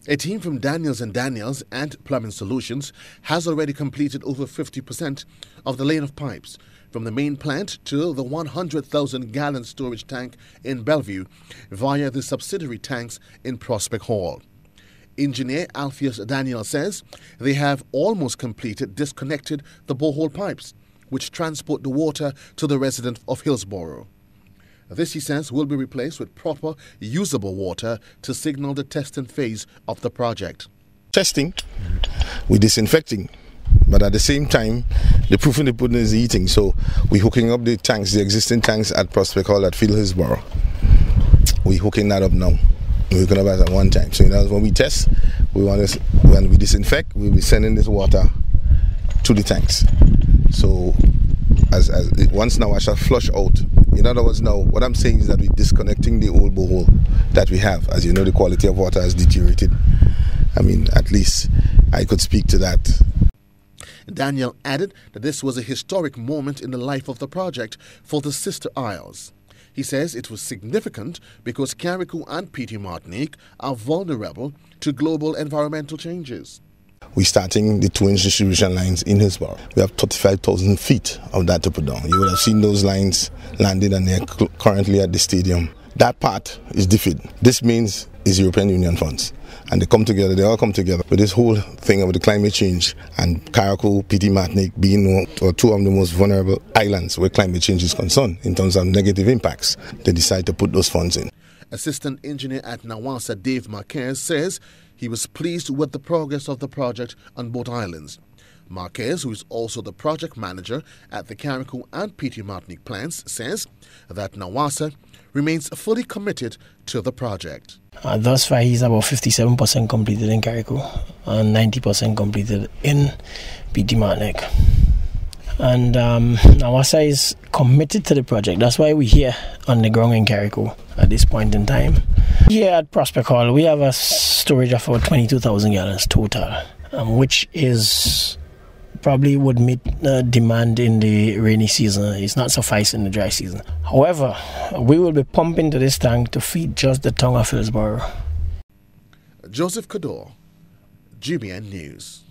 A team from Daniels & Daniels and Plumbing Solutions has already completed over 50% of the laying of pipes from the main plant to the 100,000-gallon storage tank in Bellevue via the subsidiary tanks in Prospect Hall. Engineer Alpheus Daniel says they have almost disconnected the borehole pipes, which transport the water to the residents of Hillsborough. This, he says, will be replaced with proper, usable water to signal the testing phase of the project. Testing, we're disinfecting, but at the same time, the proof in the pudding is eating. So we're hooking up the tanks, the existing tanks at Prospect Hall at Hillsborough. We're hooking that up now. We're hooking up at one time. So when we test, when we disinfect, we'll be sending this water to the tanks. So once now I shall flush out. In other words, now what I'm saying is that we're disconnecting the old borehole that we have. As you know, the quality of water has deteriorated. I mean, at least I could speak to that. Daniel added that this was a historic moment in the life of the project for the Sister Isles. He says it was significant because Carriacou and Petite Martinique are vulnerable to global environmental changes. We're starting the 2-inch distribution lines in Hillsborough. We have 35,000 feet of that to put down. You would have seen those lines landed and they're currently at the stadium. That part is defeated. This means is European Union funds. And they come together, they all come together with this whole thing about the climate change and Carriacou, Petite Martinique being two of the most vulnerable islands where climate change is concerned in terms of negative impacts. They decide to put those funds in. Assistant Engineer at Nawassa, Dave Marquez, says he was pleased with the progress of the project on both islands. Marquez, who is also the project manager at the Carriacou and Petite Martinique plants, says that Nawassa remains fully committed to the project. Thus far, he's about 57% completed in Carriacou and 90% completed in Petite Martinique. And Nawassa is committed to the project. That's why we're here on the ground in Carriacou at this point in time. Here at Prospect Hall, we have a storage of about 22,000 gallons total, which is probably would meet demand in the rainy season. It's not suffice in the dry season. However, we will be pumping to this tank to feed just the town of Hillsborough. Joseph Cador, GBN News.